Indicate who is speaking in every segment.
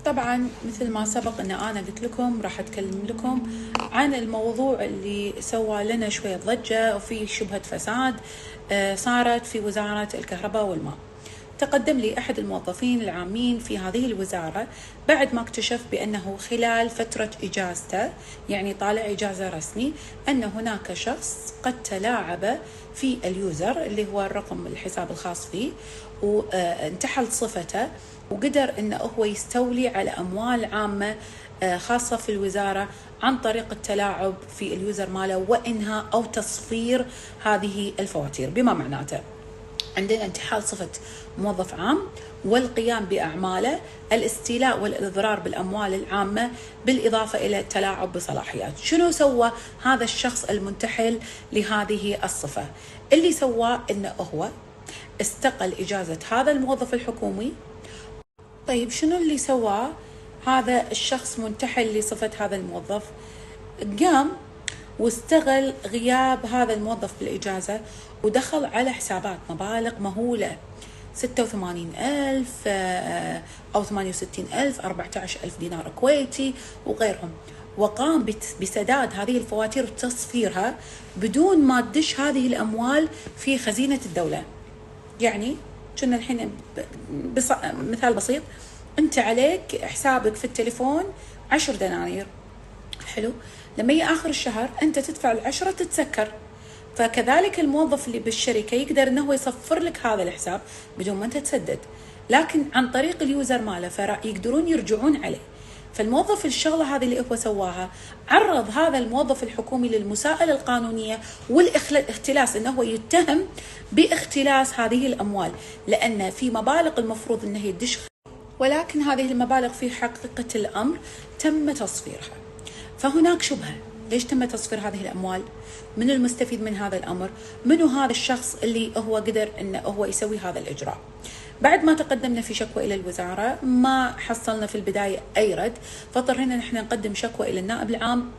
Speaker 1: طبعا مثل ما سبق ان انا قلت لكم راح اتكلم لكم عن الموضوع اللي سوى لنا شوية ضجة وفي شبهة فساد صارت في وزارة الكهرباء والماء. تقدم لي أحد الموظفين العامين في هذه الوزارة بعد ما اكتشف بأنه خلال فترة إجازته، يعني طالع إجازة رسمي، أن هناك شخص قد تلاعب في اليوزر اللي هو الرقم الحساب الخاص فيه وانتحل صفته، وقدر أنه هو يستولي على أموال عامة خاصة في الوزارة عن طريق التلاعب في اليوزر ماله وإنهاء أو تصفير هذه الفواتير. بما معناته عندنا انتحال صفة موظف عام والقيام بأعماله الاستيلاء والإضرار بالأموال العامة، بالإضافة إلى التلاعب بصلاحيات. شنو سوى هذا الشخص المنتحل لهذه الصفة؟ اللي سواه إنه هو استقل إجازة هذا الموظف الحكومي. طيب شنو اللي سواه هذا الشخص منتحل لصفة هذا الموظف؟ قام واستغل غياب هذا الموظف بالإجازة ودخل على حسابات مبالغ مهولة، 86,000 أو 68,000، 14,000 دينار كويتي وغيرهم، وقام بسداد هذه الفواتير وتصفيرها بدون ما تدش هذه الأموال في خزينة الدولة. يعني كنا الحين مثال بسيط، أنت عليك حسابك في التليفون 10 دنانير، حلو، لما يجي آخر الشهر أنت تدفع ال10 تتسكر، فكذلك الموظف اللي بالشركة يقدر أنه يصفر لك هذا الحساب بدون ما أنت تسدد، لكن عن طريق اليوزر ماله فيقدرون يرجعون عليه. فالموظف الشغلة هذه اللي هو سواها، عرض هذا الموظف الحكومي للمساءلة القانونية والاختلاس، أنه يتهم باختلاس هذه الأموال، لأن في مبالغ المفروض أنه يدش، ولكن هذه المبالغ في حقيقة الأمر تم تصفيرها. فهناك شبهة، ليش تم تصفير هذه الأموال؟ من المستفيد من هذا الأمر؟ منو هذا الشخص اللي هو قدر أنه هو يسوي هذا الإجراء؟ بعد ما تقدمنا في شكوى إلى الوزارة ما حصلنا في البداية أي رد، فاضطرينا نحن نقدم شكوى إلى النائب العام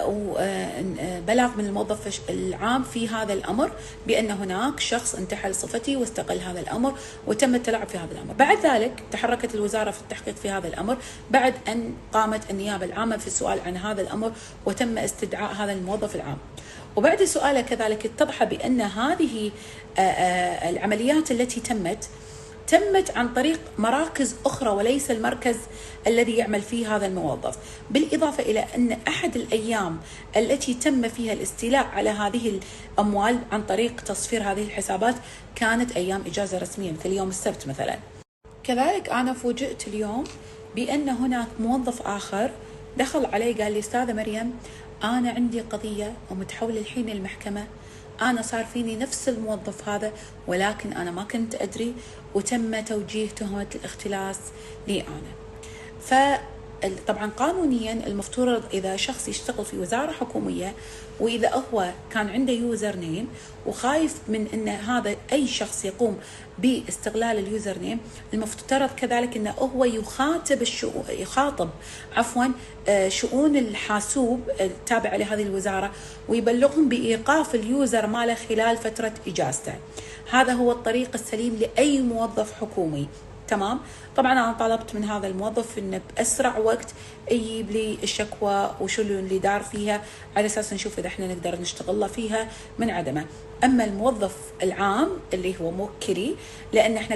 Speaker 1: وبلاغ من الموظف العام في هذا الأمر بأن هناك شخص انتحل صفتي واستقل هذا الأمر وتم التلاعب في هذا الأمر. بعد ذلك تحركت الوزارة في التحقيق في هذا الأمر بعد أن قامت النيابة العامة في السؤال عن هذا الأمر وتم استدعاء هذا الموظف العام. وبعد سؤاله كذلك اتضح بأن هذه العمليات التي تمت عن طريق مراكز أخرى وليس المركز الذي يعمل فيه هذا الموظف، بالإضافة إلى أن أحد الأيام التي تم فيها الاستيلاء على هذه الأموال عن طريق تصفير هذه الحسابات كانت أيام إجازة رسمية مثل يوم السبت مثلا. كذلك أنا فوجئت اليوم بأن هناك موظف آخر دخل علي قال لي أستاذة مريم أنا عندي قضية ومتحولة الحين المحكمة، أنا صار فيني نفس الموظف هذا ولكن أنا ما كنت أدري وتم توجيه تهمة الاختلاس لي أنا. فطبعا قانونيا المفترض إذا شخص يشتغل في وزارة حكومية وإذا هو كان عنده يوزر نيم وخايف من أن هذا أي شخص يقوم باستغلال اليوزر نيم، المفترض كذلك أنه هو يخاطب شؤون الحاسوب التابعة لهذه الوزارة ويبلغهم بإيقاف اليوزر ماله خلال فترة إجازته. هذا هو الطريق السليم لأي موظف حكومي. تمام. طبعا أنا طلبت من هذا الموظف إنه بأسرع وقت يجيب لي الشكوى وشو اللي دار فيها على أساس نشوف إذا إحنا نقدر نشتغل فيها من عدمه. أما الموظف العام اللي هو موكلي، لأن إحنا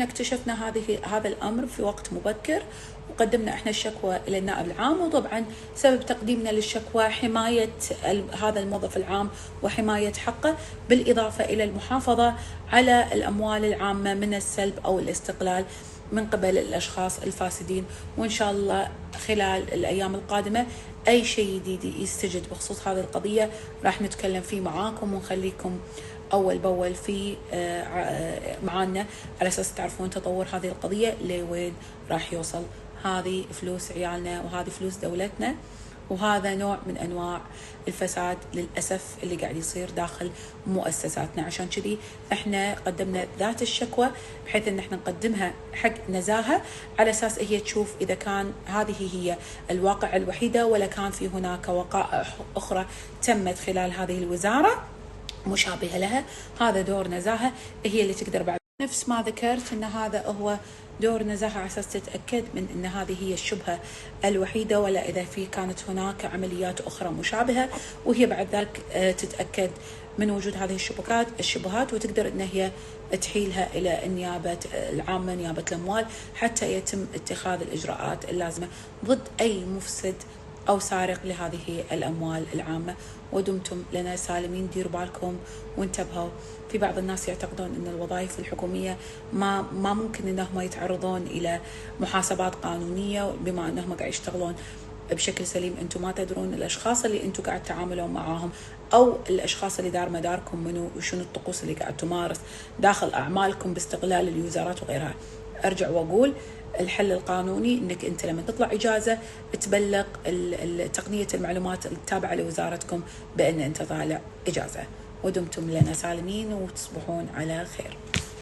Speaker 1: اكتشفنا هذا الأمر في وقت مبكر وقدمنا احنا الشكوى الى النائب العام، وطبعا سبب تقديمنا للشكوى حماية هذا الموظف العام وحماية حقه، بالإضافة الى المحافظة على الأموال العامة من السلب او الاستقلال من قبل الأشخاص الفاسدين. وإن شاء الله خلال الأيام القادمة أي شيء جديد يستجد بخصوص هذه القضية راح نتكلم فيه معاكم ونخليكم أول بأول في معانا على أساس تعرفون تطور هذه القضية لوين راح يوصل. هذه فلوس عيالنا وهذه فلوس دولتنا، وهذا نوع من أنواع الفساد للأسف اللي قاعد يصير داخل مؤسساتنا. عشان كذي احنا قدمنا ذات الشكوى بحيث ان احنا نقدمها حق نزاهة على أساس هي تشوف إذا كان هذه هي الواقع الوحيدة ولا كان في هناك وقائع أخرى تمت خلال هذه الوزارة مشابهة لها. هذا دور نزاهة هي اللي تقدر بعد نفس ما ذكرت أن هذا هو دور نزاهة على أساس تتأكد من أن هذه هي الشبهة الوحيدة، ولا إذا في كانت هناك عمليات أخرى مشابهة، وهي بعد ذلك تتأكد من وجود هذه الشبهات وتقدر أن هي تحيلها إلى النيابة العامة، نيابة الأموال، حتى يتم اتخاذ الإجراءات اللازمة ضد أي مفسد أو سارق لهذه الأموال العامة. ودمتم لنا سالمين. ديروا بالكم وانتبهوا. في بعض الناس يعتقدون أن الوظائف الحكومية ما ممكن أنهم يتعرضون إلى محاسبات قانونية بما أنهم قاعد يشتغلون بشكل سليم. أنتم ما تدرون الأشخاص اللي أنتم قاعد تتعاملون معاهم أو الأشخاص اللي دار مداركم منو وشنو الطقوس اللي قاعد تمارس داخل أعمالكم باستغلال اليوزرات وغيرها. أرجع وأقول الحل القانوني انك انت لما تطلع اجازه تبلغ تقنيه المعلومات التابعه لوزارتكم بان انت طالع اجازه. ودمتم لنا سالمين وتصبحون على خير.